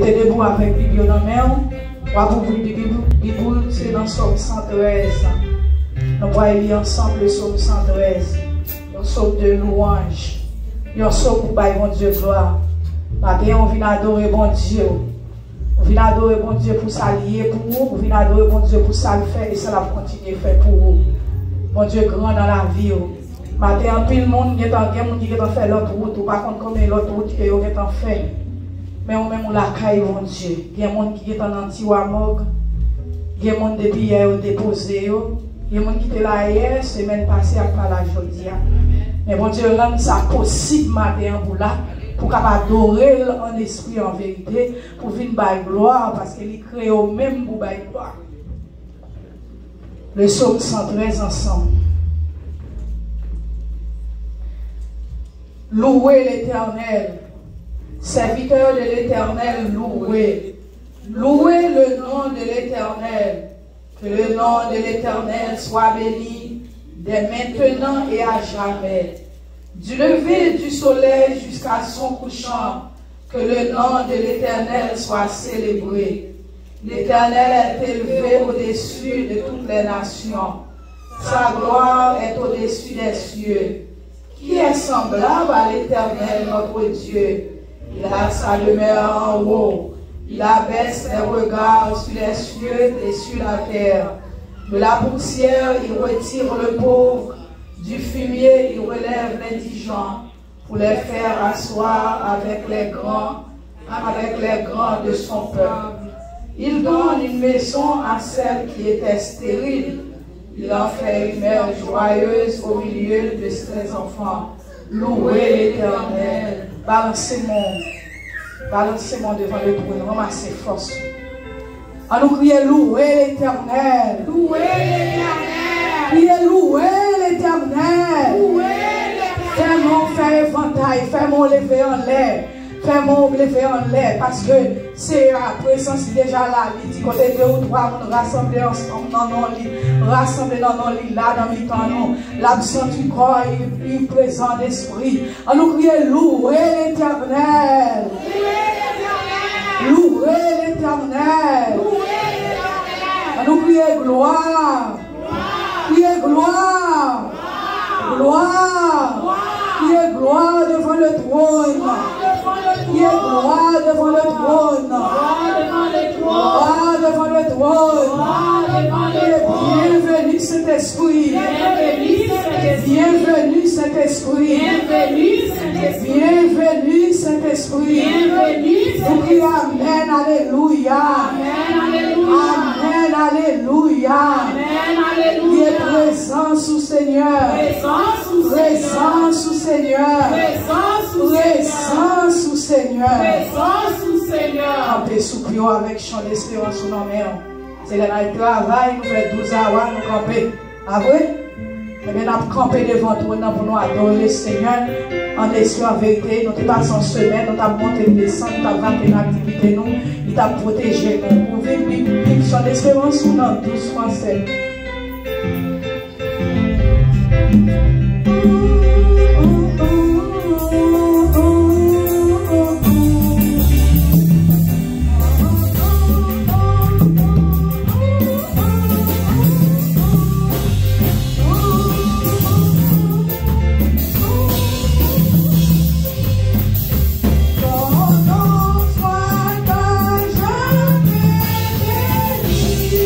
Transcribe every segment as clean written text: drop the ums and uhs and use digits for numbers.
Mettez debout avec la Bible dans la main. On va ouvrir la Bible, c'est dans le psaume 113. Nous allons lire ensemble le psaume 113. Un psaume de louange. Un psaume pour bailler bon Dieu gloire. Matin, on vient adorer bon Dieu. On vient adorer bon Dieu pour s'allier pour vous. On vient adorer bon Dieu pour ça le faire et ça va continuer à faire pour vous. Bon Dieu grand dans la vie. Matin, tout le monde qui est en fait l'autre route. Ou par contre, comme l'autre route qui est en fait. Mais on même la caille, mon Dieu. Il y a des gens qui sont en anti-wamog. Il y a des gens depuis hier déposé. Il y a des gens qui étaient là hier, semaine passée, à la aujourd'hui. Mais mon Dieu, rend ça possible matin pour adorer en esprit, en vérité, pour venir par gloire, parce qu'il crée au même pour par gloire. Le psaume 113 ensemble. Louez l'Éternel. Serviteur de l'Éternel, louez. Louez le nom de l'Éternel. Que le nom de l'Éternel soit béni dès maintenant et à jamais. Du lever du soleil jusqu'à son couchant, que le nom de l'Éternel soit célébré. L'Éternel est élevé au-dessus de toutes les nations. Sa gloire est au-dessus des cieux. Qui est semblable à l'Éternel, notre Dieu? Il a sa demeure en haut. Il abaisse les regards sur les cieux et sur la terre. De la poussière, il retire le pauvre. Du fumier, il relève l'indigent pour les faire asseoir avec les grands de son peuple. Il donne une maison à celle qui était stérile. Il en fait une mère joyeuse au milieu de ses enfants. Louez l'Éternel. Balancez-moi devant le trône, ramassez force. On nous crie louer l'Éternel. Louer l'Éternel. Criez louer l'Éternel. Louer l'Éternel. Fais-moi faire éventail, fais-moi lever en l'air. Fais-moi lever en l'air parce que c'est la présence déjà là. Il dit côté 2 ou 3, on rassemble ensemble dans nos lits. Rassembler dans nos lits là, dans les temps, nous. L'absent du corps est présent d'esprit. On nous crie louer l'Éternel. Louer l'Éternel. On nous crie gloire. Criez gloire. Gloire. Criez gloire devant le trône. Criez gloire devant le trône. Gloire devant le trône. Bienvenue Saint-Esprit. Bienvenue Saint-Esprit. Bienvenue Saint-Esprit. Nous crions Amen, Alléluia. Amen, Alléluia. Il est présent sous Seigneur. Présent sous Seigneur. Présent sous Seigneur. Campez sous Pio avec chant d'espérance sous nos mains. C'est là le travail, nous faisons 12 heures, nous camper. Ah oui? Eh bien, nous avons campé devant toi pour nous adorer le Seigneur en esprit, en vérité. Nous avons passé en semaine, nous avons monté une descente, nous avons fait une activité, nous avons protégé nous. Pour vivre chant d'espérance sous nos 12 français. Soit à jamais béni.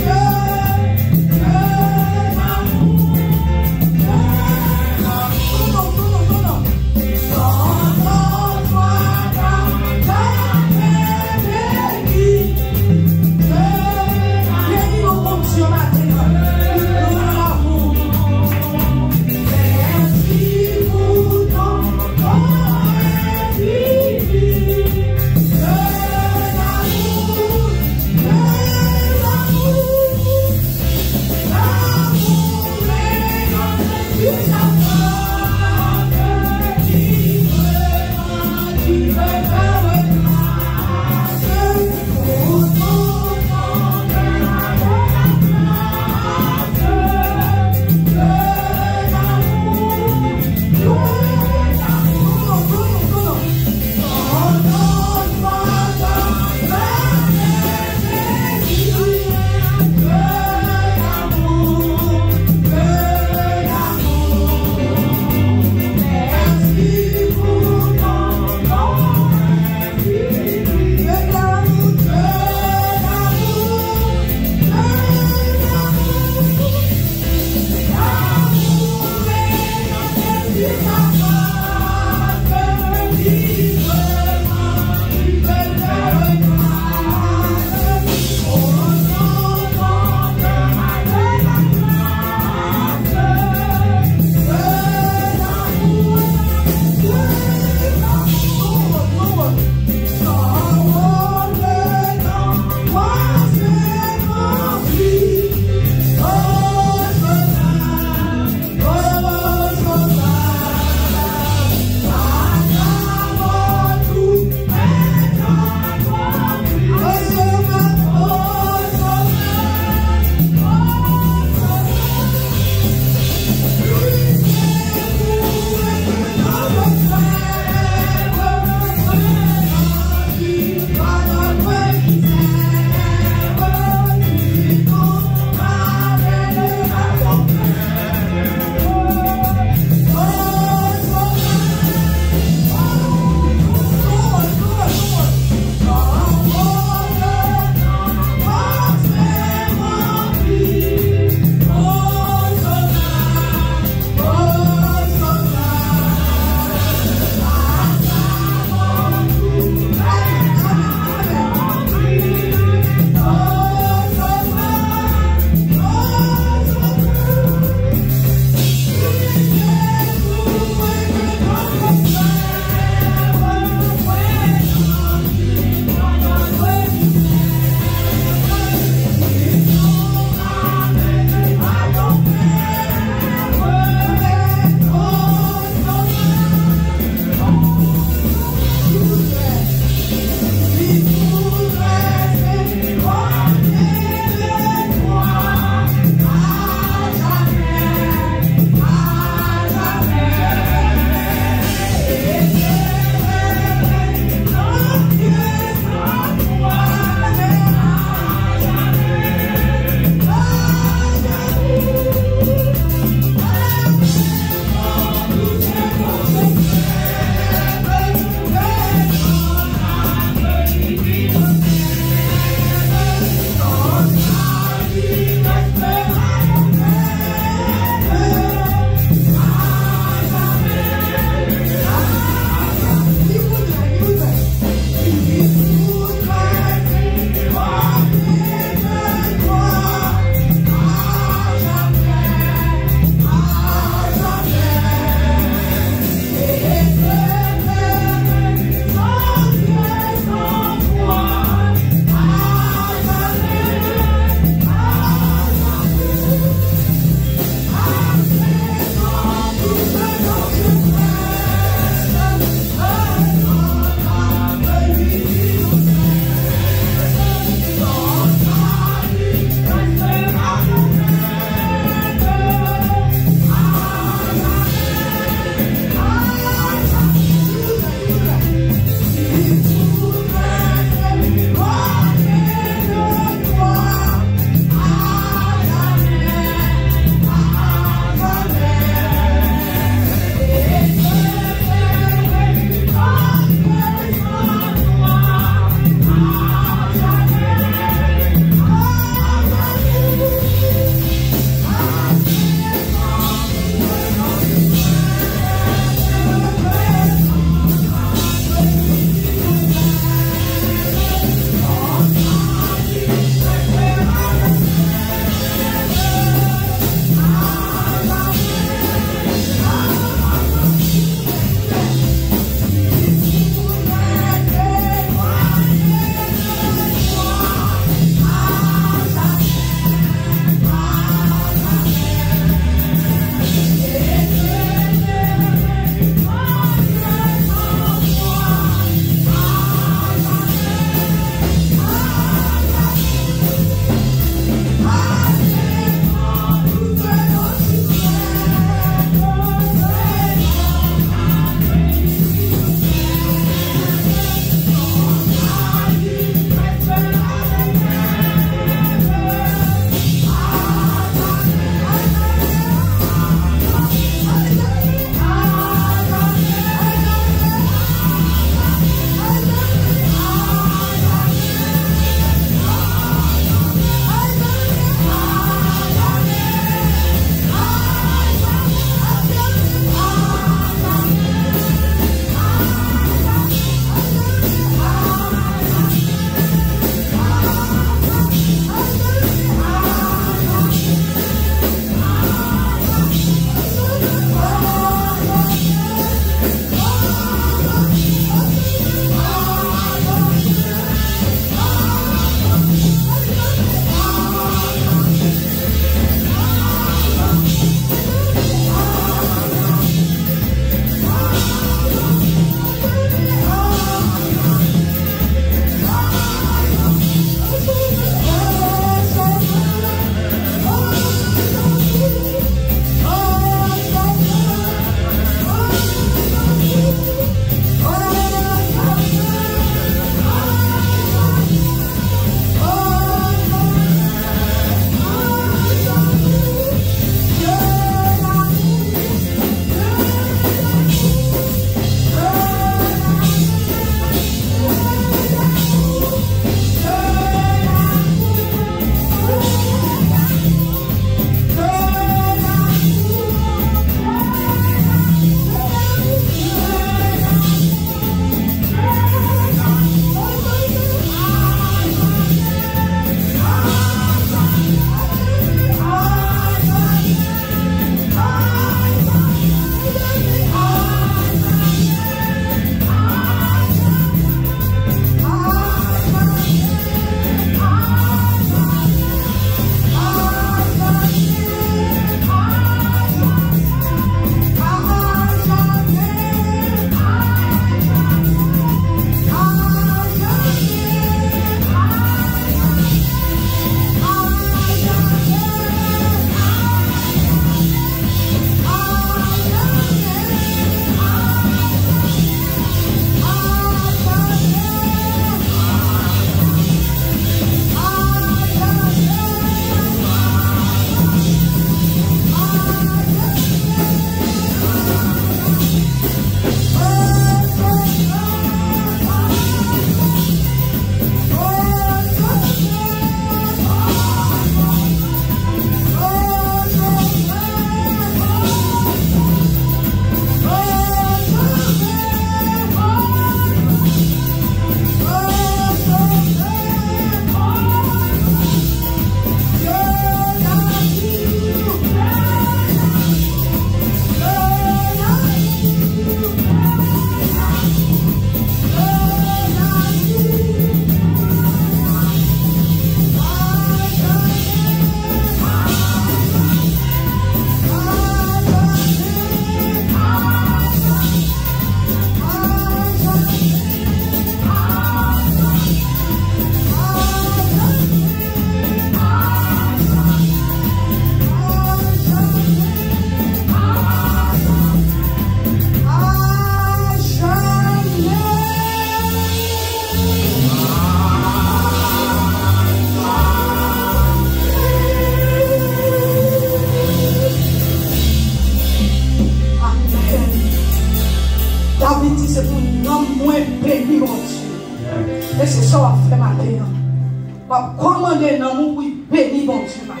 commander dans nous pour bénir mon Dieu matin.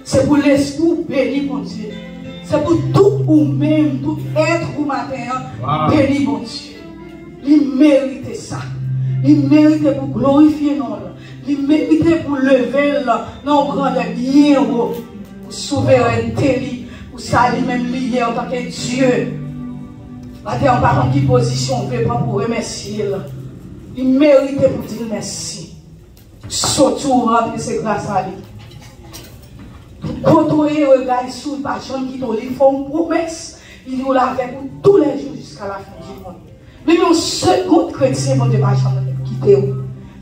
C'est pour l'esprit bénir mon Dieu. C'est pour tout ou même, tout être ou matin, bénir mon Dieu. Il mérite ça. Il mérite pour glorifier nous. Il mérite pour lever nos grands biens, pour souveraineté, pour ça lui-même lié en tant que Dieu. Matin, par contre, quelle position on peut prendre pour remercier. Il mérite pour dire merci. Surtout remplir ses grâces à lui. Quand on regarde sur le patron qui il faut une promesse, il nous l'a fait pour tous les jours jusqu'à la fin du monde. Mais nous, second chrétien, on ne va jamais quitter.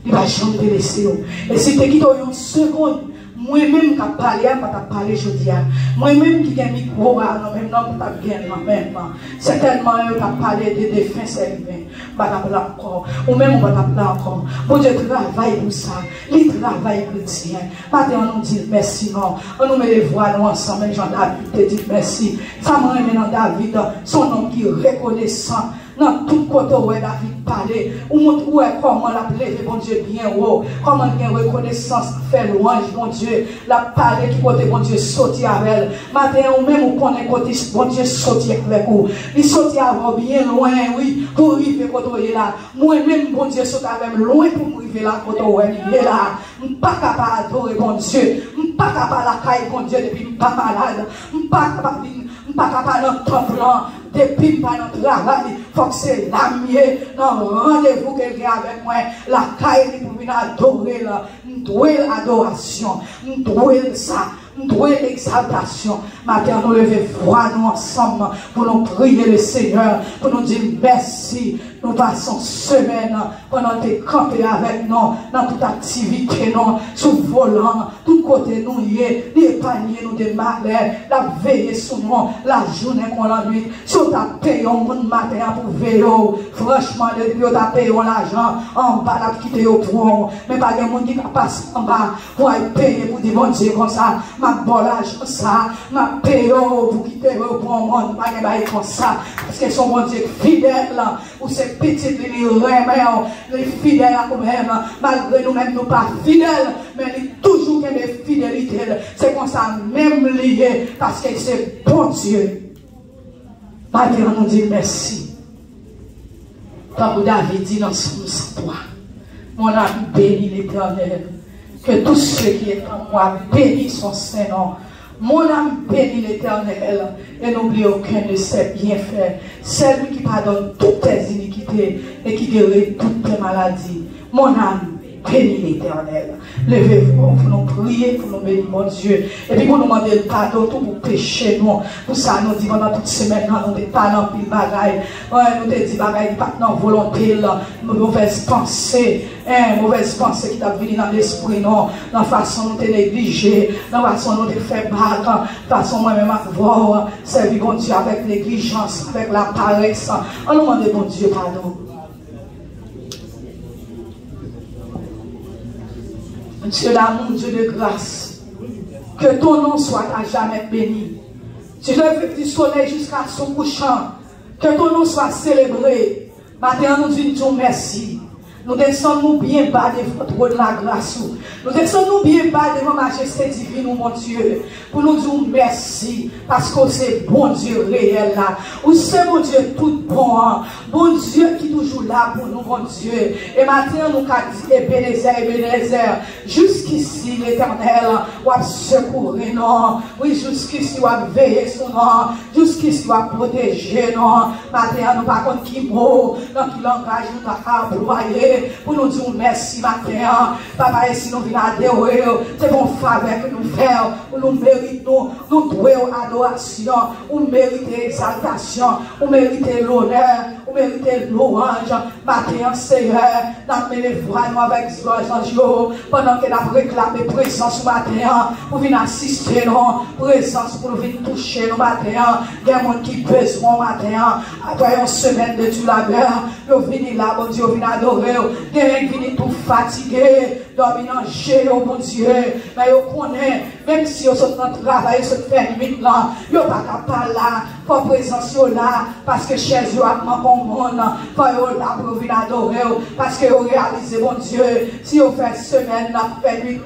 Il ne va jamais te laisser. Et si tu quittes une seconde, moi-même qui ai parlé, je ne vais pas parler aujourd'hui. Moi-même qui ai un micro, même non, je ne vais pas même. Certainement, je vais parler de défense et de encore. Ou même, on va t'appeler encore. Bon Dieu travaille pour ça. Il travaille chrétien. Maintenant, on nous dit merci, non. On nous met les voix nous ensemble. Jean-David te dit merci. Ça m'a remis dans David, son nom qui est reconnaissant. Dans tout côté où David parlait, où montre comment la levé, bon Dieu, bien haut, comment il y a reconnaissance, fait louange, bon Dieu, la parler qui côté, bon Dieu, sorti avec elle. Matin, ou même, on connaît côté, bon Dieu, sorti avec vous. Il sorti avant bien loin, oui, pour arriver côté là. Moi-même, bon Dieu, sorti avec loin pour arriver là, côté où il est là. Je ne suis pas capable d'adorer, bon Dieu. Je ne suis pas capable de la caille, bon Dieu, depuis que je ne suis pas malade. Je ne suis pas capable de temple. Depuis pas notre travail, il faut que c'est l'amier, dans rendez-vous quelqu'un avec moi, la caille pour venir adorer, nous devons l'adoration, nous devons ça, nous devons l'exaltation. Maintenant, nous levons voix nous ensemble pour nous prier le Seigneur, pour nous dire merci. Nous passons semaine pendant que tu campé avec nous, dans toute activité, nous, sous volant, tout côté nous y est, l'épargner nous des malheurs, la veille sur nous, la journée qu'on la nuit. Si on t'a payé un bon matin pour veiller, franchement, depuis on t'a payé l'argent, en bas, la quitter au point, mais pas de monde qui passe en bas pour être payé pour dire bon Dieu comme ça, ma bonne l'argent ça, ma paye pour quitter au point, pas de bail comme ça, parce que son bon Dieu fidèle, ou c'est petit, les fidèles à nous-mêmes, malgré nous-mêmes, nous pas fidèles, mais il est toujours des fidélités. C'est comme ça, même lié, parce que c'est bon Dieu. Maintenant, nous dit merci. Comme David dit dans son 103, mon âme bénit l'Éternel, que tous ceux qui sont en moi bénissent son Saint-Nom. Mon âme bénit l'Éternel et n'oublie aucun de ses bienfaits. C'est lui qui pardonne toutes tes iniquités et qui guérit toutes tes maladies. Mon âme bénit l'Éternel. Levez-vous pour nous prier, pour nous bénir, mon Dieu. Et puis pour nous demander le pardon, tout pour pécher, nous. Pour ça, nous disons pendant toute semaine, nous ne pas dans pile bagaille. Nous te disons bagaille, pas dans volonté, mauvaise pensée. Mauvaise pensée qui t'a venu dans l'esprit, non. Dans la façon dont tu es négligé, dans la façon dont tu fais battre, dans la façon moi-même à voir, servir bon Dieu avec négligence, avec la paresse. On nous demande, bon Dieu, pardon. Dieu d'amour, Dieu de grâce, que ton nom soit à jamais béni. Tu lèves du soleil jusqu'à son couchant, que ton nom soit célébré. Maintenant, nous disons merci. Nous descendons bien bas devant de la grâce. Nous descendons bien bas devant la majesté divine, mon Dieu, pour nous dire merci, parce que c'est bon Dieu réel là. Ou c'est bon Dieu tout bon, hein? Bon Dieu qui est toujours là pour nous, mon Dieu. Et maintenant, nous disons Ebenezer, jusqu'ici l'Éternel, ou a secouru, non. Oui, jusqu'ici, ou a veillé sur nous, jusqu'ici, ou a protégé, non. Maintenant, nous par contre, qui mot, dans qui langage nous a employé. Pour nous dire merci matin, papa, et si nous venons adorer, c'est bon faveur que nous faisons, nous méritons, nous devons adoration, nous méritons exaltation, nous méritons l'honneur, nous méritons louange, matin, Seigneur, nous les voix nous avec joie, pendant que nous réclamons présence matin, pour venir assister nous, présence pour venir toucher nous matin, il y a des gens qui besoin matin, après une semaine de tout labeur, nous venons là, bon Dieu, nous venons adorer. Des gens qui viennent tout fatigués, dormir en géo, mon Dieu. Mais ils connaissent, même si ils sont en travail, ils sont fermés là, ils ne sont pas capables là, pour présence là, parce que chez eux, ils ont mon monde, pour là pour venir adorer, parce que vous réalisez, mon Dieu, si vous faites semaine, vous faites nuit,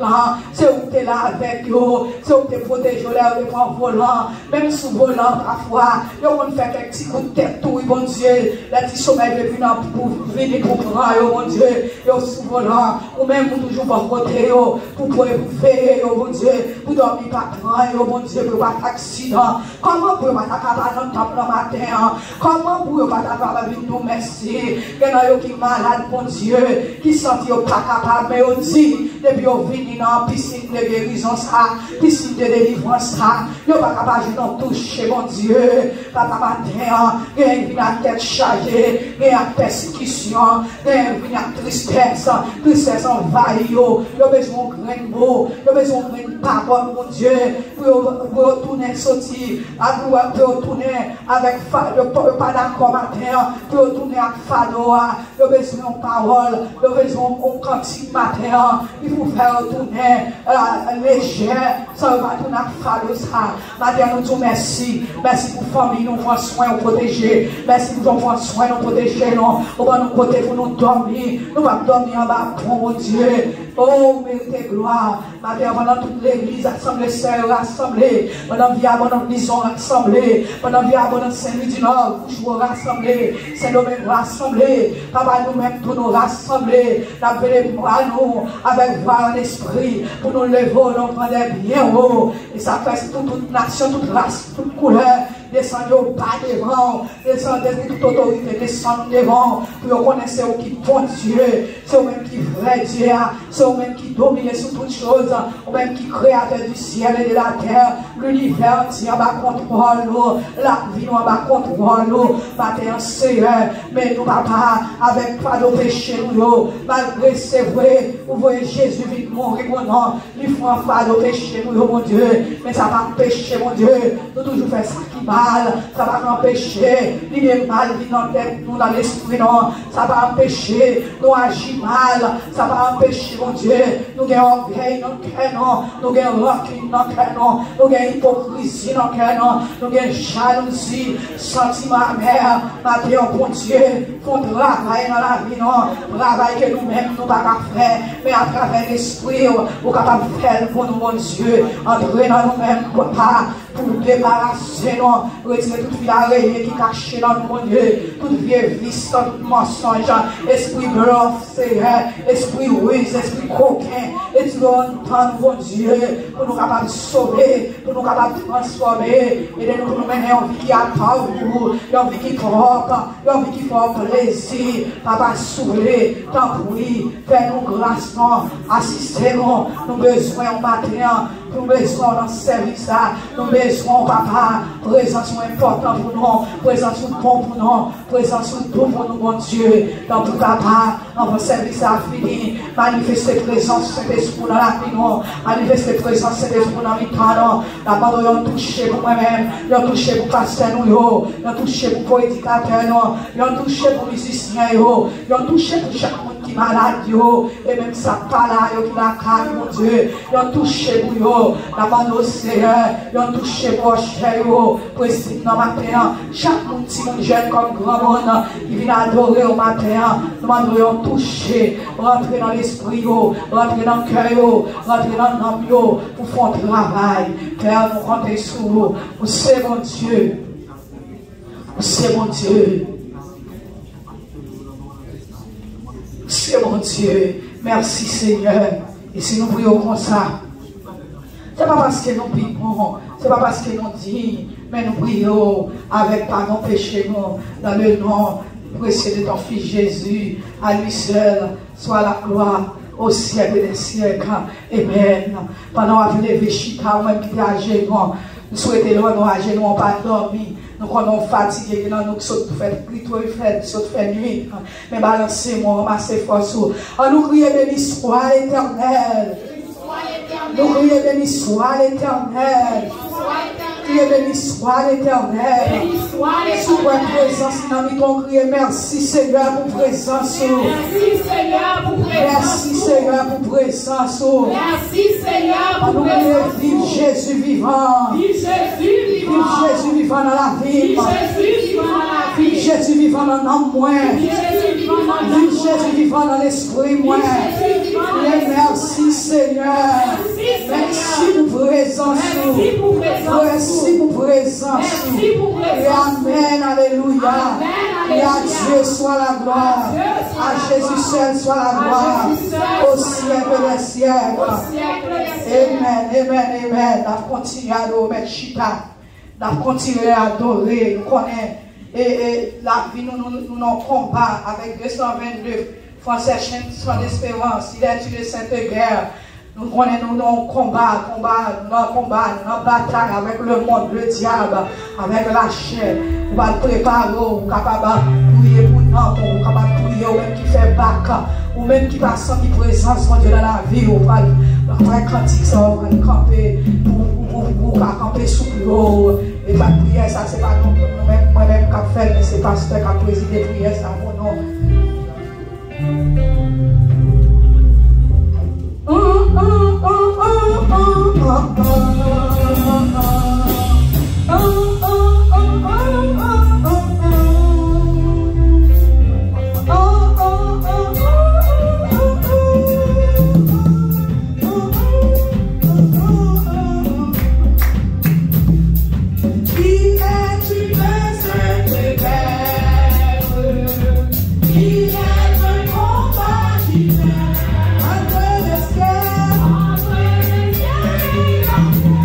c'est vous qui êtes là avec vous, c'est vous qui protégez l'air de mon volant, même sous volant parfois, vous fait quelques petits coups de tête, tout, mon Dieu, les petits sommeils de venir pour venir pour prendre, mon Dieu, vous sous volant, ou même vous toujours pour côté, pour pouvoir vous faire, mon Dieu, pour dormir pas prendre, mon Dieu, pour pas d'accident. Comment vous pas capable dans le temple le matin? Comment vous pas capable de nous merci? Il y en a qui malade, mon Dieu, qui sentent pas capable, mais on dit, depuis qu'on vient dans la piscine de guérison, ça, piscine de délivrance, ça, ils ne sont pas capables de nous toucher, mon Dieu. Papa matin, il y a une tête chargée, il y a une persécution, il y a une tristesse, tristesse envahie, il y a besoin de grain de mots, il y a besoin de parole, mon Dieu, pour retourner sortir, pour retourner avec Fado, pas d'accord matin, pour retourner avec Fado, il y a besoin de parole, il y a besoin de cantique matin, il faut faire retourner léger, ça va retourner avec Fado, ça. Matin, nous disons merci, merci pour la famille, nous prenons soin, nous protéger, merci pour nous prendre soin, nous protéger, nous va nous protéger pour nous dormir, nous va dormir en bas, mon Dieu. Oh, méritez gloire. Matin, pendant toute l'église, assemblée, sœurs, rassemblée. Pendant via, pendant l'ison, rassemblée. Pendant via, pendant Saint-Louis du Nord, Bouchou, rassemblée. Saint-Domingue, rassemblée. Papa, nous-mêmes, tous nous rassemblés. N'appelez à nous, avec voix en esprit, pour nous lever, nous prendre bien haut. Et ça fait toute nation, toute race, toute couleur. Descendez au bas devant, descendez toute autorité, descendez devant, pour connaître qui est bon Dieu, c'est vous-même qui est vrai Dieu, c'est vous-même qui domine sur toutes choses, vous-même qui est créateur du ciel et de la terre, l'univers entier en bas contrôle, la vie en bas contrôle, matin Seigneur, mais nous papa, avec pas de péché nous, malgré c'est vrai, vous voyez Jésus vite mourir mon nom, il faut un pas de péché nous, mon Dieu, mais ça va pécher mon Dieu, nous toujours faire ça qui mal, ça va nous empêcher, il est mal, il dans tête, nous dans l'esprit, non, ça va empêcher, nous agir mal, ça va empêcher, mon Dieu, nous avons orgueil dans le cœur, non, nous avons rancune dans le cœur, non, nous avons hypocrisie dans le cœur, non, nous avons jalousie, sentiment amer, matin, bon Dieu, faut travailler dans la vie, non, travail que nous-mêmes, nous ne pouvons pas faire, mais à travers l'esprit, nous sommes capables de faire pour nous, mon Dieu, entrer dans nous-mêmes, papa, pour nous débarrasser, non, retirer toute vie araignée qui est cachée dans nous, mon Dieu, toute vieille vice, tout mensonge, esprit blanc, Seigneur, esprit ruse, esprit coquin, et tu dois entendre, mon Dieu, pour nous capables de sauver, pour nous capables de transformer, et de nous mener en vie qui attend vous, en vie qui propre, en vie qui fait plaisir, papa soulé, tant pis, fais-nous grâce, assistez-nous, nous besoin au matin, nous besoin dans ce service, nous besoin, papa, présence importante pour nous, présence bon pour nous, présence tout pour nous, mon Dieu, dans tout papa, dans votre service à fini, manifestez présence Saint-Esprit dans la vie, manifestez présence Saint-Esprit dans la vie, la bande, ils ont touché pour moi-même, ils ont touché pour pasteur, ils ont touché pour prédicateur, ils ont touché pour musiciens, ils ont touché pour chaque monde qui est malade, et même ça pas là, qui la carne, mon Dieu, ils ont touché pour eux, la bande, Seigneur, ils ont touché pour cher, pour essayer dans le matin, chaque monde, si mon jeune comme grand monde, qui vient adorer au matin, nous demandons toucher, rentrer dans l'esprit, rentrer dans le cœur, rentrer dans l'âme, pour faire un travail, Père, nous comptons sur vous, c'est mon Dieu, c'est mon Dieu. C'est mon Dieu. Merci Seigneur. Et si nous prions comme ça, ce n'est pas parce que nous prions, ce n'est pas parce que nous disons, mais nous prions avec pardon péché nous, dans le nom précieux de ton Fils Jésus, à lui seul, soit la gloire au siècle des siècles. Amen. Pendant la vie de Véchika, même qui est à genoux, nous souhaitons nous à genoux, on pas dormir. Nous sommes fatigués, nous sommes fait plutôt fait nuit. Mais balancez-moi, ramassez force. Nous crions béni soit l'Éternel. Nous crions béni soit l'Éternel. Criez béni soit l'Éternel. Sous votre présence, nous avons crié merci Seigneur pour présence. Merci Seigneur pour présence. Merci Seigneur pour présence. Merci Seigneur pour présence. Vive Jésus vivant. Vive Jésus vivant. Vive Jésus vivant dans la vie. Vive Jésus vivant dans la vie. Vive Jésus vivant dans l'âme moi. Jésus vivant dans l'esprit moi. Merci Seigneur. Merci pour présence. Merci pour présence. Et amen, alléluia. Et à Dieu soit la gloire. À Jésus seul soit la gloire. Au siècle des siècles. Amen, amen, amen. On continue à adorer Chita. On continue à adorer. Nous connaissons. Et la vie, nous en combat avec 222 Français sans espérance. Il est tué de Sainte Guerre. Nous connaissons nos combats, nos batailles avec le monde, le diable, avec la chair. Nous allons préparer, nous sommes capables de prier pour nous, nous sommes capables de prier, ou même qui fait bac, ou même qui passe en présence de Dieu dans la vie, ou pas après cantique, ça va camper, pour camper sous l'eau. Et la prière, ça, c'est pas nous-mêmes, moi-même qui fait, mais c'est pasteur qui a présidé la prière, ça, mon nom. Yeah.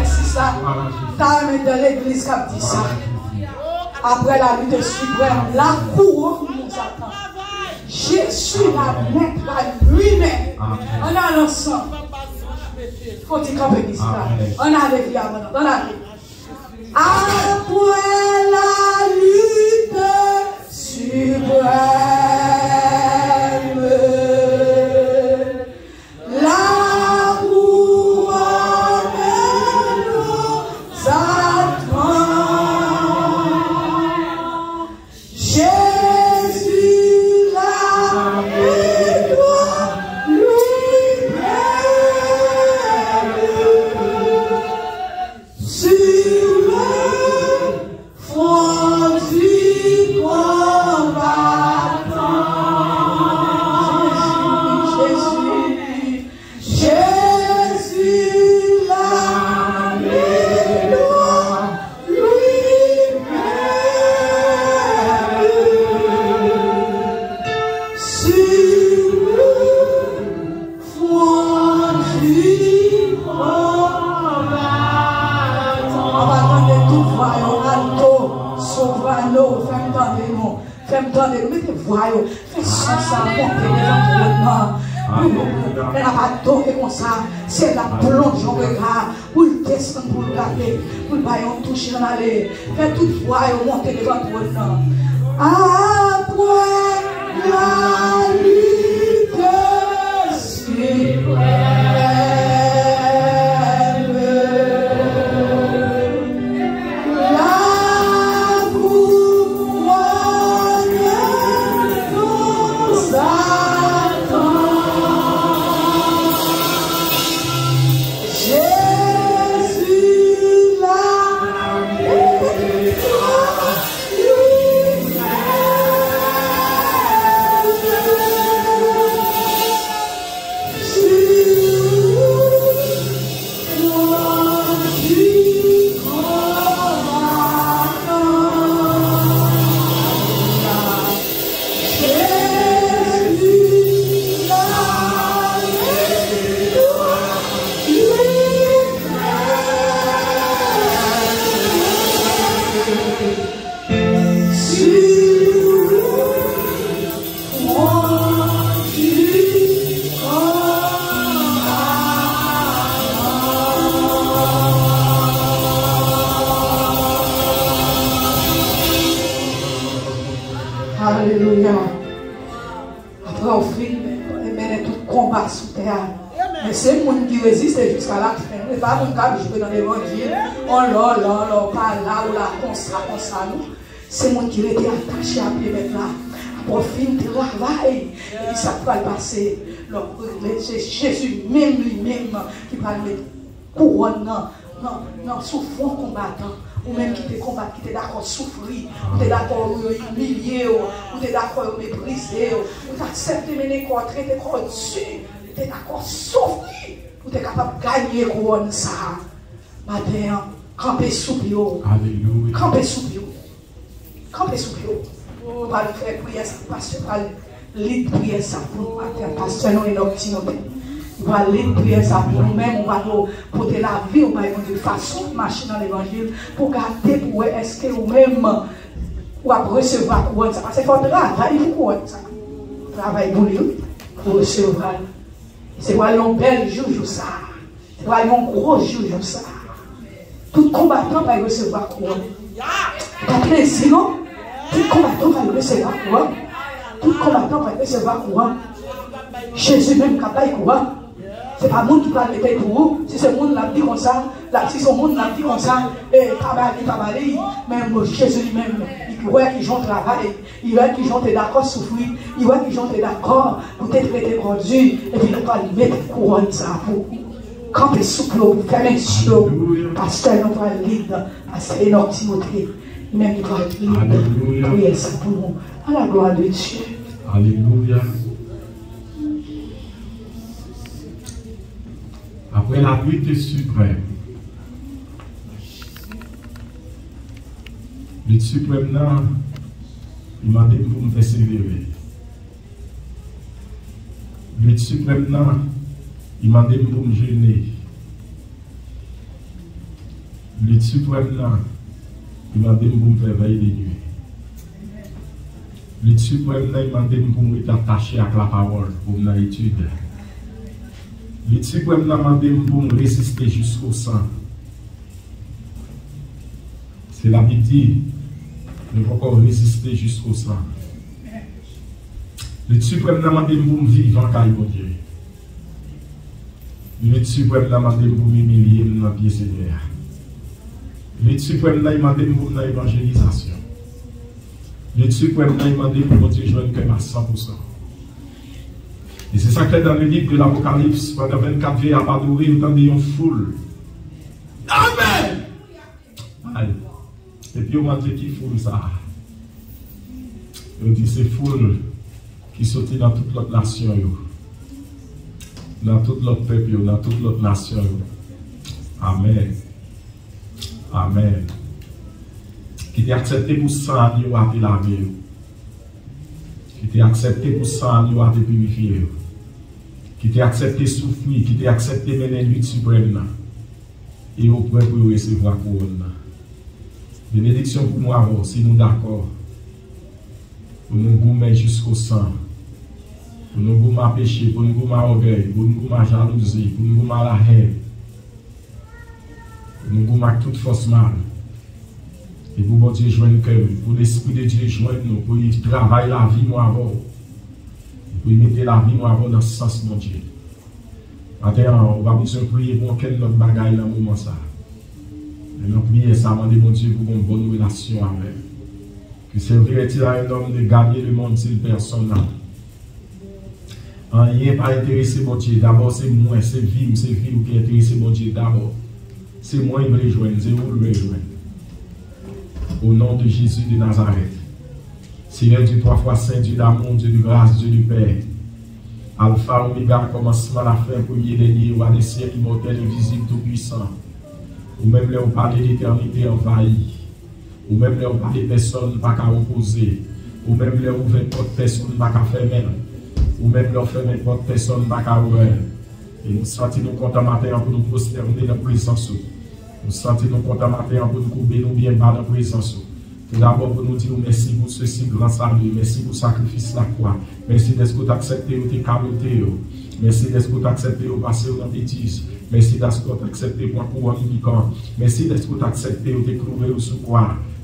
merci ça. T'as mis dans l'église qui a dit ça. Après la lutte suprême, la couronne nous attend. Jésus la mettra lui-même. On a l'ensemble. Faut y camper ici. On a les vies maintenant. On a les. Après la lutte suprême, la couronne nous attend. Jésus la victoire lui-même sur le front du combattant. Jésus la victoire lui-même sur le front du combattant. On va attendre tout voyons, alto, soprano, femme tendez-nous, mettez voyons, faites ça, montez les entraînements. Elle n'a pas toqué comme ça, c'est la plonge en regard, pour le descendre, pour le garder, pour le baillon toucher dans l'allée. Faites tout voyons, montez les entraînements. Après la lutte suprême. Alléluia. Après au film, il mène tout combat sous terre. Mais c'est le monde qui résiste jusqu'à la fin. Ce n'est pas mon cas de jouer dans l'évangile. On l'a, pas là ou là, comme ça, nous. C'est le monde qui était attaché à pied maintenant. Après au film, travail. Et ça va le passer. C'est Jésus même lui-même qui va mettre couronne dans souffrant combattant. Ou même qui te combattre, qui te d'accord souffrir, ou te d'accord humilier, ou te d'accord mépriser, ou t'accepter mener corps, traiter corps dessus, ou te d'accord souffrir, ou te capable de gagner couronne ça. Matin, camper sous bio. Alléluia. Camper sous bio. Camper sous bio. On va le faire prier ça, pasteur, on va lire prier ça pour matin, pasteur, nous et notre petit. On va lire prier ça pour nous-mêmes, on va porter la vie, on va de façon de marcher dans l'évangile pour garder pour est-ce que nous-mêmes ou à recevoir couronne ça. Parce qu'il faut travailler pour couronne ça. Travail pour recevoir. C'est quoi un bel jour ça. C'est quoi un gros jour ça. Tout combattant va recevoir couronne. Pas plaisir, non? Tout combattant va recevoir couronne. Tout combattant va recevoir couronne. Jésus même capable couronne. Ce n'est pas le monde qui va le mettre pour vous. Si ce monde l'a dit comme ça, si ce monde l'a dit comme ça, pas même Jésus lui-même, il voit qu'ils ont travaillé, il voit qu'ils ont été d'accord souffrir, il voit qu'ils ont été d'accord pour être traité conduit, et puis il va lui mettre couronne ça pour vous. Quand il souffle, pour faire un show, pasteur, nous va lire, c'est énorme Timothée, même il va lire, prier ça pour nous, à la gloire de Dieu. Alléluia. Après la lutte suprême, lutte suprême, là, il m'a dit pour me persévérer. Lutte suprême, là, il m'a dit pour me jeûner. Le suprême là, il m'a demandé pour me faire veiller des nuits. Le suprême là, il m'a demandé pour me attacher à la parole, pour me faire étude. Le suprême là, il m'a demandé pour me résister jusqu'au sang. C'est la Bible, nous pouvons encore résister jusqu'au sang. Le suprême là, il m'a demandé pour me vivre en caille, mon Dieu. Le suprême là, il m'a demandé pour m'humilier dans le pied Seigneur. Le suprême là, il m'a demandé pour l'évangélisation. Le suprême là, il m'a demandé pour Dieu jouer à 100%. Et c'est ça que dans le livre de l'Apocalypse, pendant 24 veilles à adorer, autant de foule. Amen! Aïe. Et puis on m'a dit qui foule ça. On dit c'est foule qui sortit dans toute l'autre nation. Dans toute l'autre peuple, dans toute l'autre nation. Amen. Amen. Qui t'a accepté pour ça, nous a été lavé. Qui t'a accepté pour ça, nous a été purifié. Qui t'a accepté souffrir, qui t'a accepté mener lutte suprême. Et au point pour recevoir la couronne. Bénédiction pour nous avant, si nous d'accord. Pour nous gommer jusqu'au sang. Pour nous gommer à péché, pour nous gommer à orgueil, pour nous gommer à jalousie, pour nous gommer à la haine. Pour nous gommer à toute force mal. Et pour bon Dieu joindre cœur, pour l'Esprit de Dieu joindre nous, pour y travailler la vie nous avant. Pour y mettre la vie nous avant dans ce sens, mon Dieu. Maintenant, on va besoin de prier pour quel autre bagaille dans le moment ça. Et nous prions ça, demander mon Dieu pour une bonne relation avec. Que servirait-il à un homme de gagner le monde si personne n'a. Rien pas intéressé, mon Dieu. D'abord, c'est moi, c'est vie qui est intéressé, mon Dieu. D'abord, c'est moi qui me rejoindre, c'est vous le rejoindre. Au nom de Jésus de Nazareth. Seigneur Dieu, 3 fois Saint, Dieu d'amour, Dieu de grâce, Dieu du Père. Alpha, Omega, commencement, la fin, premier, dernier, roi des siècles, immortel, invisible, tout puissant. Ou même là, on parle d'éternité envahie. Ou même là, on parle de personne pas qu'à opposer. Ou même là, on ouvre porte personne pas qu'à fermer. Ou même là, on ferme porte personne pas qu'à ouvrir. Et nous sentons nous contents matin pour nous prosterner dans la présence. Nous sentons nous contents matin pour nous couper nous bien bas dans la présence. Tout d'abord pour nous dire merci pour ceci grand salut, merci pour le sacrifice de la croix. Merci d'être que tu as accepté ou tu as caboté. Merci d'être que tu as accepté ou passer dans la bêtise. Merci d'être que tu as accepté pour un couronne uniquement. Merci d'être que tu as accepté ou tu as trouvé au secours.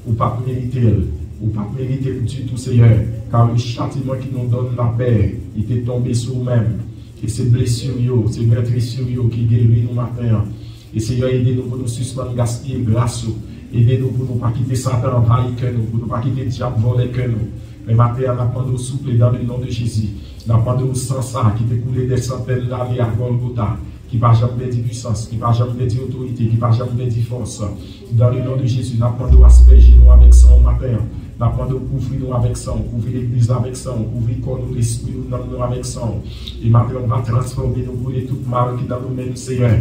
Ou pas mériter. Ou pas mériter du tout, Seigneur. Car le châtiment qui nous donne la paix, il est tombé sur nous-mêmes. Et ces blessures, ces meurtrissures qui guérissent nous matin. Et Seigneur, aidez-nous pour nous suspendre, gaspiller grâce. Aidez-nous pour ne pas quitter Satan envahir que nous, pour ne pas quitter le diable voler que nous. Mais matin, on apprend de nous souffler dans le nom de Jésus. On apprend de nous sans ça, qui peut couler des centaines d'années à Golgotha, qui ne va jamais dire puissance, qui ne va jamais dire autorité, qui ne va jamais dire force. Dans le nom de Jésus, on apprend de nous asperger nous avec ça au matin. On apprend de couvrir nous avec ça, on couvre l'église avec ça, on couvre le corps, l'esprit nous avec ça. Et maintenant, on va transformer nous pour tout mal qui est dans nous-mêmes, Seigneur.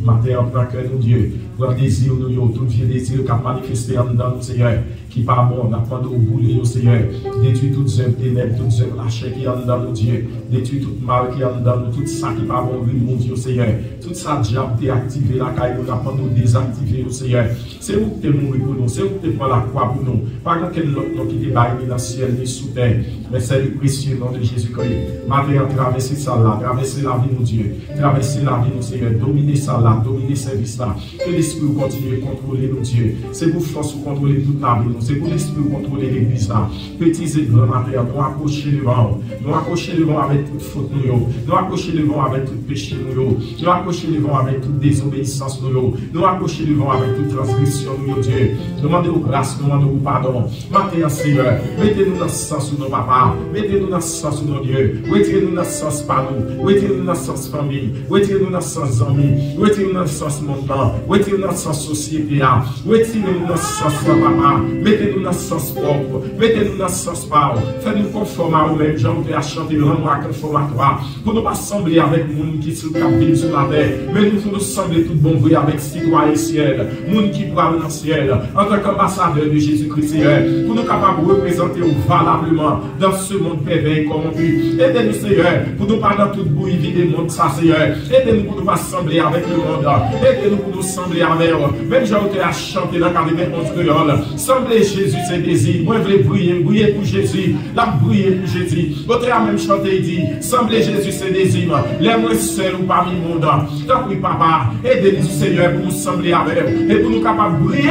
Matin, on prend que nous, Dieu, pour un désir, nous, tout vieux désir qui a manifesté en nous, Seigneur, qui pas bon, on apprend de bouler, Seigneur, détruire toutes œuvres ténèbres, toutes œuvres lâchées qui en dans nous, Dieu, détruire tout mal qui en dans nous, tout ça qui pas bon, mon Dieu, Seigneur, tout ça, diable, déactivé la caille, nous apprend de désactiver, Seigneur. C'est où que tu es mouru pour nous, c'est où que tu prends la croix pour nous, pas dans quel autre nom qui t'est baillé dans le ciel, ni sous terre, mais c'est le précieux nom de Jésus-Christ. Matin, traverser ça là, traverser la vie, mon Dieu, traverser la vie, mon Seigneur, dominer ça là, dominer ce service là, que l'esprit continue à contrôler nos dieux. C'est pour force pour contrôler toute la vie, c'est pour l'esprit pour contrôler l'église là. Petits et grands matériels, nous accrocher le vent, nous accrocher le vent avec toute faute, nous accrocher le vent avec tout péché, nous accrocher le vent avec toute désobéissance, nous accrocher le vent avec toute transgression, Dieu. Demandez-nous grâce, demandez-nous pardon. Maintenant, Seigneur, mettez-nous dans ce sens sous nos papas, mettez-nous dans ce sens sous nos dieux, retirez-nous dans ce sens par nous, retirez-nous dans ce sens famille, retirez-nous dans ce sens amis, retirez-nous dans ce sens montant, retirez-nous dans ce sens société, retirez-nous dans ce sens papa, mettez-nous dans ce sens propre, mettez-nous dans ce sens parole, faites-nous conforme à nous-mêmes, j'en à chanter, rends-moi conforme à toi, pour ne pas sembler avec monde qui se vivent sur la terre, mais nous sembler tout bon bruit avec citoyen ciel, monde qui étoile dans le ciel, en tant qu'ambassadeur de Jésus-Christ, Seigneur, pour nous capables de représenter valablement dans ce monde pervers et corrompu. Aidez-nous, Seigneur, pour nous pas dans toute bouillie vide du monde, ça, Seigneur. Aidez-nous pour nous pas sembler avec le monde. Aidez-nous pour nous sembler avec eux. Même j'ai été à chanter dans le cadre de 11 créoles. Semblez Jésus, ses désirs. Moi, je veux briller pour Jésus. La briller pour Jésus. Votre a même chanté, il dit, semblez Jésus, ses désirs. Les-moi seul ou parmi le monde. Tant que papa, aidez-nous, Seigneur, pour nous sembler avec eux. Et pour nous capables de briller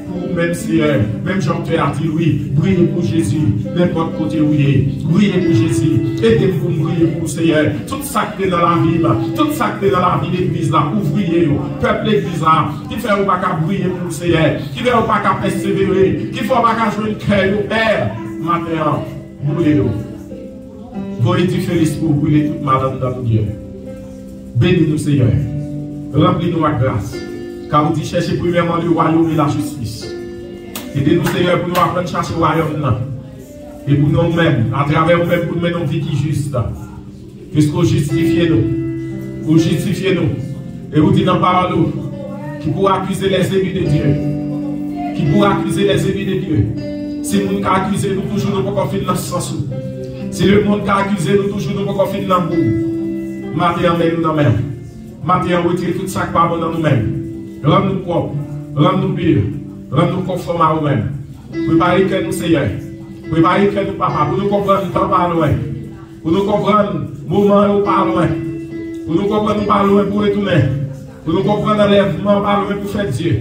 pour même Seigneur. Même Jean-Pierre a dit, oui, briller pour Jésus. N'importe côté où il est. Briller pour Jésus. Aidez-nous pour briller pour Seigneur. Tout ça qui est dans la vie, tout ça qui est dans la vie de l'église là, ouvrier, peuple l'église là, qui fait ou pas qu'à briller pour le Seigneur, qui fait ou pas qu'à persévérer, qui fait ou pas qu'à jouer une cœur au Père, matin, brûlez-le. Voyez du félix pour brûler toute malade dans nos Dieu. Bénis-nous, Seigneur. Remplis-nous à grâce. Car vous dites cherchez premièrement le royaume et la justice. Aidez-nous, Seigneur, pour nous apprendre à chercher le royaume là. Et pour nous-mêmes, à travers nous-mêmes, pour nous mettre une vie qui est juste. Puisqu'on justifie nous. Vous justifiez nous. Et vous dites dans la parole qui pourra accuser les ennemis de Dieu. Qui pourra accuser les ennemis de Dieu. Si le monde qui accuse nous, toujours nous pouvons finir dans ce sens. Si le monde qui accuse nous, toujours nous pouvons finir dans le bout. Matin, nous dans même. Matin, retire tout ça qui pas bon dans nous-mêmes. Rends-nous propres. Rends-nous purs. Rends-nous conformes à nous-mêmes. Préparez que nous, Seigneur. Préparez que nous, Papa, pour nous comprendre le temps par loin. Pour nous comprendre le moment où par loin. Pour nous comprendre par loin pour retourner. Pour nous comprendre l'enlèvement par loin pour faire Dieu.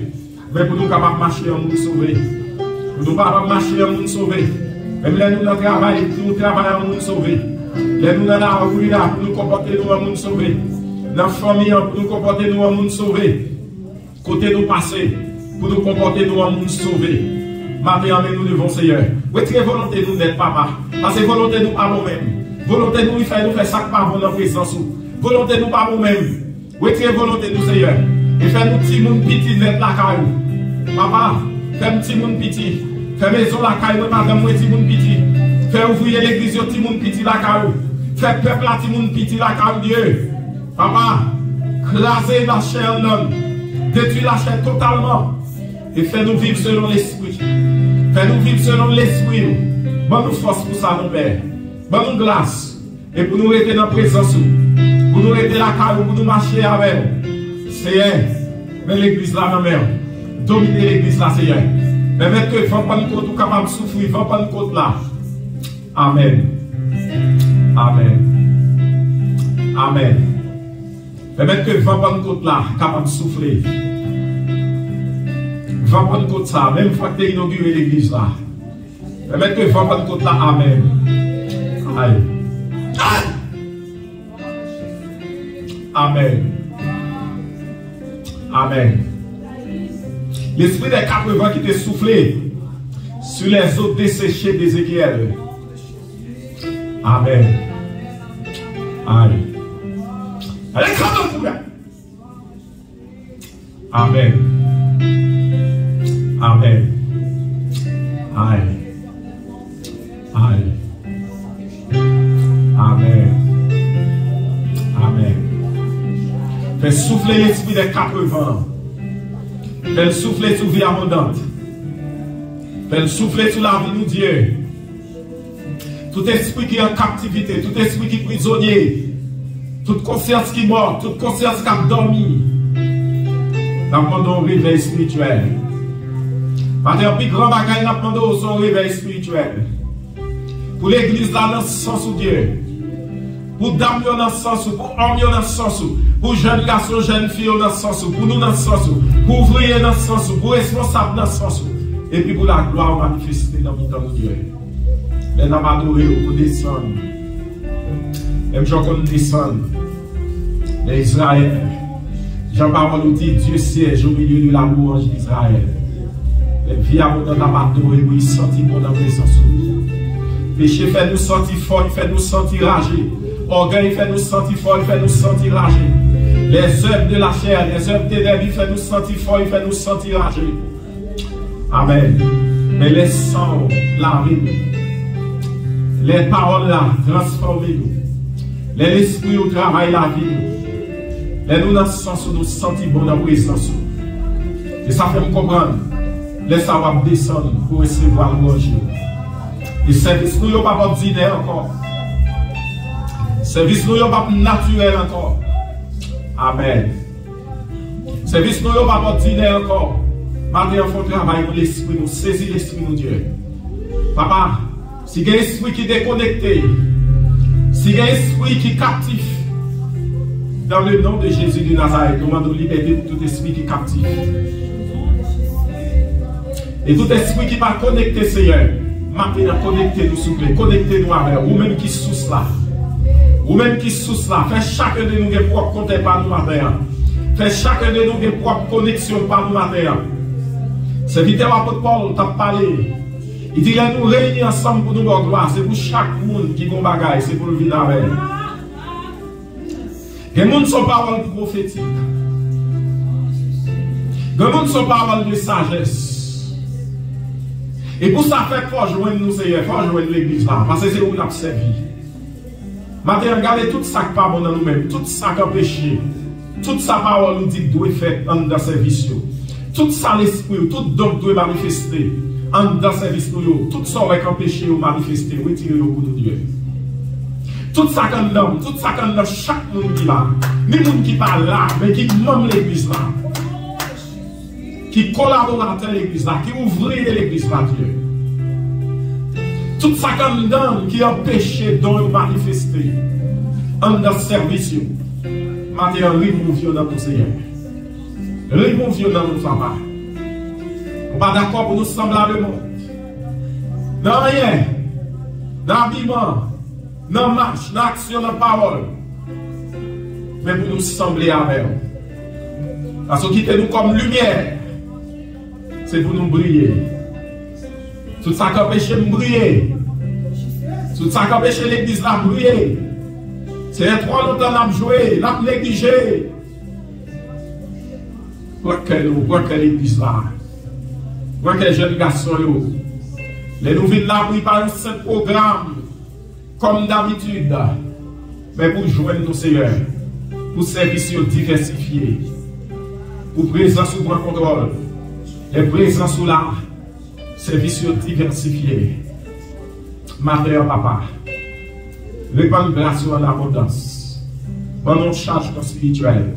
Mais pour nous capables de marcher en nous sauver. Pour nous capables de marcher en nous sauver. Même là nous dans le travail, nous travaillons en nous sauver. Là nous dans la rue là, pour nous comporter nous en nous sauver. Dans la famille, pour nous comporter nous en nous sauver. Côté nous passer, pour nous comporter nous en nous sauver. Maintenant, nous devons, Seigneur. Retirez volonté nous d'être papa. Parce que volonté nous pas nous-mêmes. Volonté nous, il fait nous faire ça qui pas bon dans la présence. Volonté nous pas nous-mêmes. Retirez volonté nous, Seigneur. Et fais nous petit monde petit d'être la caillou. Papa, fais un petit monde petit. Fais maison la caillou, madame, petit monde petit. Fais ouvrir l'église, petit monde petit la caillou. Fais peuple la petit monde petit la caillou, Dieu. Papa, craser la chair en homme. Détruire la chair totalement. Et fais-nous vivre selon l'esprit. Fais-nous vivre selon l'esprit. Bonne force pour ça, mon Père. Bonne grâce. Et pour nous rester dans la présence. Pour nous rester la caillou, pour nous marcher avec. Seigneur, mais l'église là, ma mère. Dominer l'église là, Seigneur. Permettre que ne va pas nous côté capable de souffrir. Ne va pas nous côté là. Amen. Amen. Amen. Permettre que ne va pas nous côté là, capable de souffrir. Va pas nous côté ça. Même fois que tu as inauguré l'église là. Permettre que ne va pas nous côté là. Amen. Amen. Amen. Amen. L'esprit des 80 qui était soufflé sur les eaux desséchées d'Ézéchiel. Amen. Amen. Allez, Amen. Amen. Amen. Amen. Amen. Amen. Fais souffler l'esprit des 80. Fais souffler sur la vie abondante. Fais souffler sur la vie de Dieu. Tout esprit qui est en captivité, tout esprit qui est prisonnier, toute conscience qui est morte, toute conscience qui a dormi. Nous demandons un réveil spirituel. Parce que le plus grand bagage, nous demandons son réveil spirituel. Pour l'église, là, dans ce sens où Dieu. Pour dames, dans ce sens, pour hommes, dans ce sens, pour jeunes garçons, jeunes filles, dans ce sens, pour nous, dans ce sens, pour ouvriers, dans ce sens, pour responsables, dans ce sens, et puis pour la gloire manifestée dans le temps de Dieu. Mais nous avons adoré pour descendre. Même gens qu'on descend, les Israël, Jean-Parole nous dit, Dieu siège au milieu de la louange d'Israël. Les vies abondantes à adorer, oui, sentir bon dans la présence. Péché fait nous sentir fort, il fait nous sentir ragés. Orgueil fait nous sentir fort, il fait nous sentir ragés. Les œuvres de la chair, les œuvres ténèbres, il fait nous sentir fort, il fait nous sentir ragés. Amen. Mais les sangs, lavez-nous. Les paroles là, transformez-nous. L'esprit au travail, la vie. Les nous dans ce sens où nous sentons bon dans la présence. Et ça fait me comprendre. Laisse ça va descendre pour recevoir louange. Et service nous, pas ordinaire encore. Service nous, pas naturel encore. Amen. Service nous, pas ordinaire encore. Maintenant, il faut travailler pour l'esprit, nous saisir l'esprit de Dieu. Papa, si il y a un esprit qui est déconnecté, si il y a un esprit qui est captif, dans le nom de Jésus de Nazareth, nous demandons liberté pour tout esprit qui est captif. Et tout esprit qui n'est pas connecté, Seigneur, maintenant connectez-nous, s'il vous plaît, connectez-nous avec vous, même qui sous là. Ou même qui sous là, faites chacun de nous des propres comptes par nous matin. Faites chacun de nous des propres connexions par nous matin. C'est vite l'apôtre Paul t'a parlé. Il dit là nous réunir ensemble pour nous voir gloire. C'est pour chaque monde qui a un bagage, c'est pour le vivre avec. Les gens sont paroles prophétiques. Les gens sont paroles de sagesse. Et pour ça, il faut joindre nous, Seigneur, il faut joindre l'église là. Parce que c'est où nous avons servi. Maintenant, regardez tout ça qui pas bon dans nous-mêmes, tout ça qui a péché, toute sa parole nous dit que doit faire en dans service. Tout ça l'esprit, tout don doit manifester en dans service nous. Tout ça avec un péché ou manifester, retirer le coup de Dieu. Tout ça qu'on nomme, tout ça qu'on nomme, chaque monde qui là, ni monde qui pas là, mais qui nomme l'église là, qui collabore avec l'église là, qui ouvre l'église là, Dieu. Tout ça qu'on nomme qui empêche de manifester en dans service. Maintenant, remouvions dans nos Seigneur. Remouvions dans nos papa. On n'est pas d'accord pour nous semblablement. Dans rien, dans l'habillement, dans la marche, dans l'action, dans la parole. Mais pour nous sembler avec eux. Parce que quitter nous comme lumière, c'est pour nous briller. Tout ça qui empêche de briller. Tout ça qui empêche l'église de briller. C'est trop longtemps qu'on a joué, qu'on a négligé. Pour que l'église là, pour que les jeunes garçons, les nouvelles là, pour par un seul programme, comme d'habitude, mais pour joindre nos seigneurs, pour services diversifiés, pour présence sous grand contrôle, les présences sous là, services diversifiés. Ma mère, papa. Répandre grâce en abondance. Pendant charge spirituelle.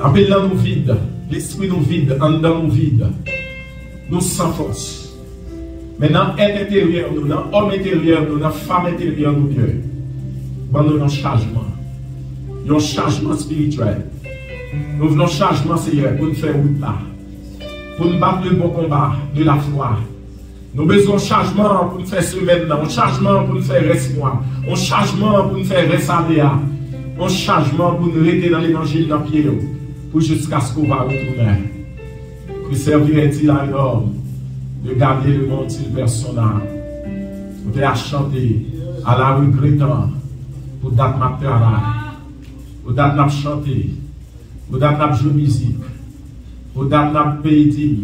Appelons nous vide. L'esprit nous vide. En dedans nous vide. Nous sans force. Mais dans l'aide intérieur, nous, dans l'homme intérieur, nous, dans la femme intérieure, nous, Dieu. Pendant un changement. Un changement spirituel. Nous venons changement, Seigneur, pour nous faire route là. Pour nous battre le bon combat de la foi. Nous avons besoin de changement pour nous faire semaine, un changement pour nous faire rester mois, un changement pour nous faire rester un changement pour nous rester dans l'évangile dans pied, pour jusqu'à ce qu'on va retourner. Que servirait-il à l'homme de garder le monde s'il personnel, pour à chanter, à la regrettant, pour date ma travail, pour date ma chanter, pour date ma jouer musique, pour date ma payer,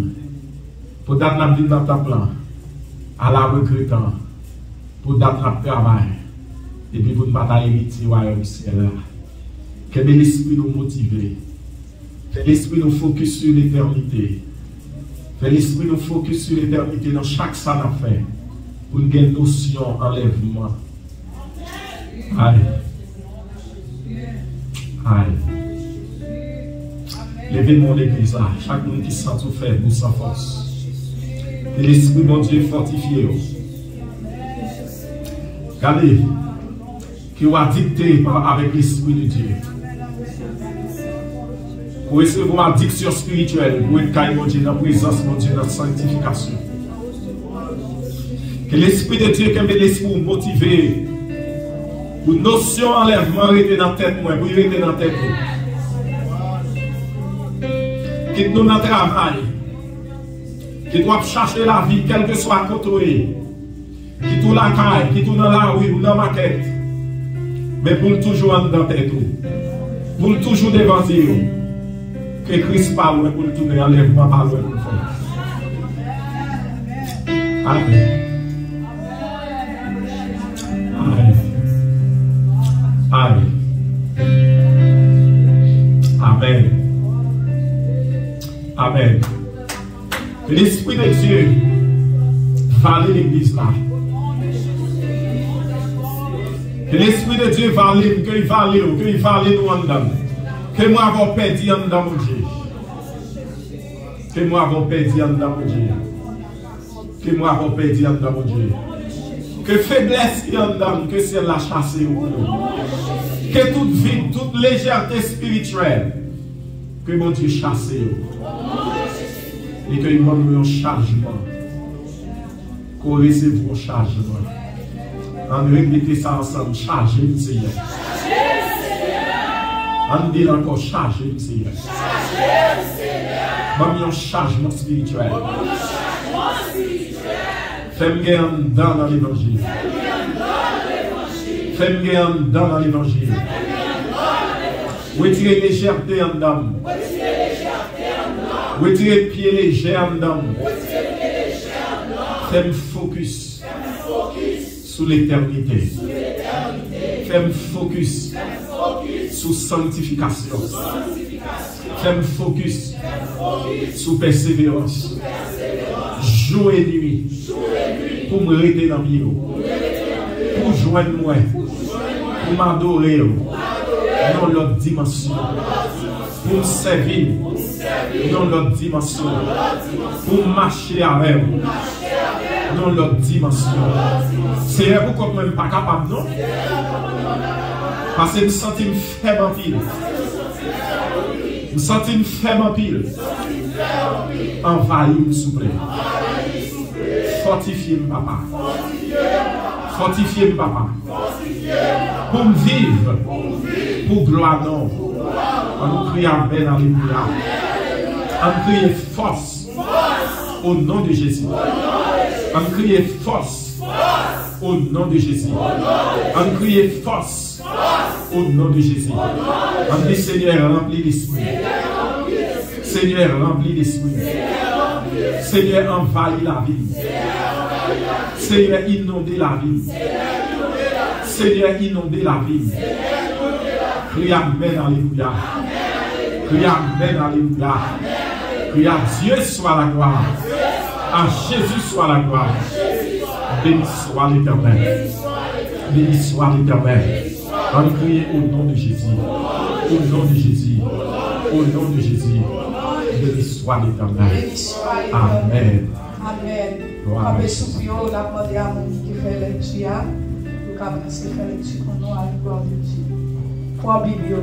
pour date ma vivre dans ta plan. À la regrettant, pour notre travail, et puis pour nous batailler héritier au ciel. Que l'esprit nous motive, que l'esprit nous focus sur l'éternité, que l'esprit nous focus sur l'éternité dans chaque ça nous fait, pour nous gagner notion enlèvement. Aïe. Aïe. Levez-moi l'église là, chaque monde qui sent tout faire, nous sans force. Et l'esprit de mon Dieu fortifié. Regardez, qui va dicter avec l'esprit de Dieu. Pour recevoir une diction spirituelle, pour être caillé, mon Dieu, dans la présence, mon Dieu, dans la sanctification. Que l'esprit de Dieu, que l'esprit motivé, pour notion enlèvement, rester dans la tête, pour rester dans la tête. Quitte nous dans le travail. Qui doivent chercher la vie, quel que soit côté, qui tout la caille, qui tout dans la rue ou dans la maquette, mais pour toujours en dans tête, pour toujours devant Dieu, que Christ parle pour tourner en lèvement par loin pour faire. Amen. Amen. Amen. Amen. Amen. L'Esprit de Dieu va aller l'église là. L'Esprit de Dieu va aller, qu'il va aller nous en dedans. Que moi avons perdu en dedans, mon Dieu. Que moi avons perdu en dedans, mon Dieu. Que moi avons perdu en dedans, mon Dieu. Que faiblesse en dedans, que c'est la chasse au nous. Que toute vie, toute légèreté spirituelle, que mon Dieu chasse et que il donne un chargement. Qu'on receive un chargement. On répète ça ensemble, chargez le Seigneur. On dit encore chargez le Seigneur. Même un chargement spirituel. Fais-moi gagner dans l'évangile. Fais-moi gagner dans l'évangile. Retirez légèreté en dame. Retirez pied léger en dame. Fais-moi focus sur l'éternité. Fais-moi focus sur sanctification. Fais-moi focus sur persévérance. Jour et nuit. Pour me rester dans le milieu. Pour joindre moi. Pour m'adorer. Dans l'autre dimension. Pour me servir. Dans l'autre dimension. Pour marcher avec vous. Dans l'autre dimension. C'est pourquoi je ne suis pas capable, non? Parce que je me sens faible en pile. Je me sens faible en pile. Envahis-moi, s'il vous plaît. Fortifiez-moi, papa. Fortifiez-moi, papa. Pour me vivre. Pour gloire, non. On nous crie Amen, alléluia. On crie force. Au nom de Jésus. On crie force. Au nom de Jésus. On crie force. Au nom de Jésus. On dit Seigneur, remplis l'esprit. Seigneur, remplis l'esprit. Seigneur, envahis la vie. Seigneur, inondez la vie. Seigneur, inondez la vie. Crie Amen, alléluia. Crie Amen, alléluia. Crie à Dieu soit la gloire. À Jésus soit la gloire. Béni soit l'Éternel. Béni soit l'Éternel. On crie au nom de Jésus. Au nom de Jésus. Au nom de Jésus. Béni soit l'Éternel. Amen. Amen. Gloire. Amen. Soupio, la demandé à mon qui fait lecture. Nous avons fait lecture pour nous à la gloire de Dieu. Pour la Bible.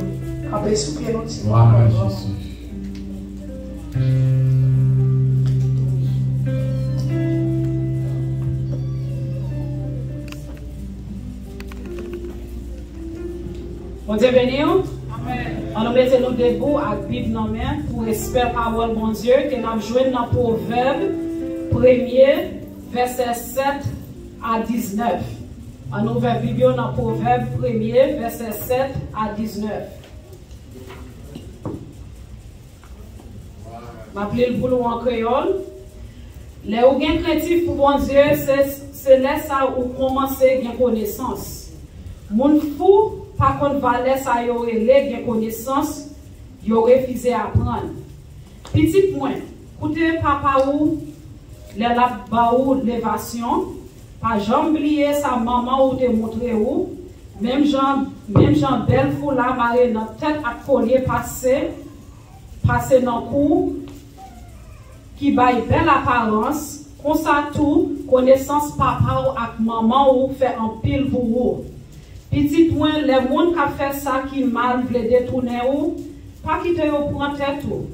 Amen. Soupio, nous disons. Gloire à Jésus. Bon Dieu béni. On nous mettons nous debout à la Bible dans la main pour espérer parole bon Dieu que nous jouons dans Proverbe 1er, verset 7 à 19. On nous ouvre la Bible dans Proverbe 1er, verset 7 à 19. Je m'appelle le boulot en créole. Les ou gain créatif pour bon Dieu, c'est là ça où commencer à connaissance. Moun fou, par contre, valait ça y aurait les connaissances, y aurait refusé à apprendre. Petit point, écoutez papa ou les baou l'évasion, pas jamais oublier sa maman ou te montrer où, même Jean belle fou là, marée dans tête à collier passer dans cours, qui baille belle apparence, comme ça tout, connaissance papa ou avec maman ou fait un pile pour vous. Petit point, les gens qui fait ça qui mal veulent détourner ou, pas quitter ou prendre tête ou.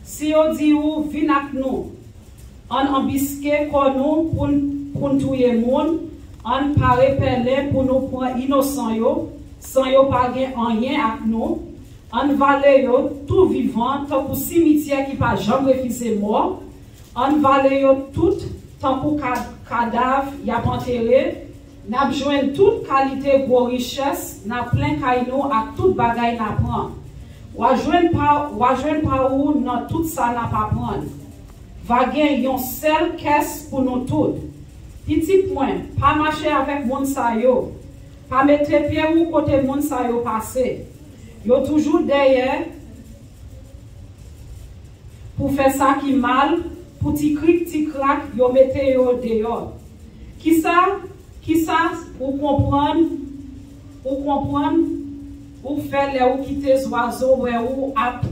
Si on dit ou, viens avec nous, on embusque comme nous pour tuer les gens, on paraît pelé pour nous prendre innocent yo, sans yo pas rien avec nous, on valait yo tout vivant, tant pour cimetière qui pas jamais refusé mort, on valait yo tout, tant pour cadavre y a enterré. N'a besoin toute qualité gros richesse, n'a plein kaino à toute bagaille n'a prend. Ou joindre pas ou dans tout ça n'a pas prendre. Va gagner une seule caisse pour nous toutes. Petit point, pas marcher avec moun sa yo. Pas mettre pied ou côté moun sa yo passer. Yo toujours derrière. pour faire ça qui mal, pour ti cric, ti crack, yo mette yo dehors. Qui ça, ou comprendre, ou faire les ou quitter les oiseaux, ou ap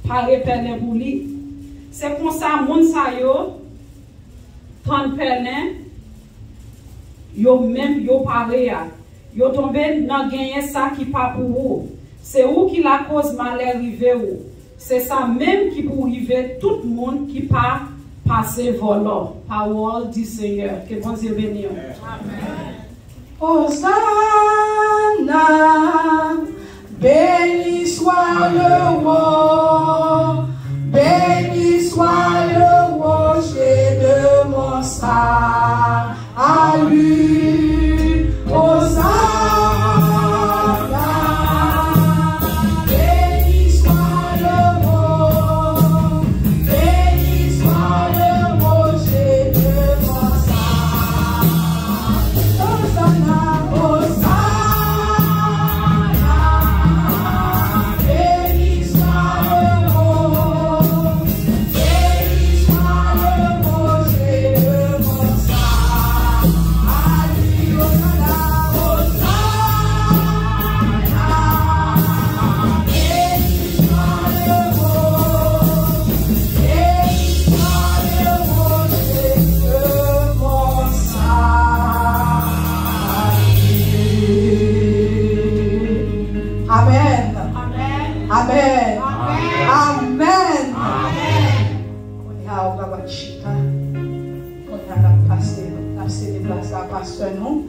parler pelin pour lui. C'est comme ça, moun sa yo, tan pelin, yo même yo paré, yo tombé dans gagner ça qui pas pour vous. C'est où qui la cause malheur arrivé ou. C'est ça même qui pour arriver tout le monde qui pas passer volant. Parole du Seigneur. Que bon Dieu bénisse. Amen. Hosanna, béni soit le roi, béni soit le rocher de mon salut. Hosanna. Pasteur, non?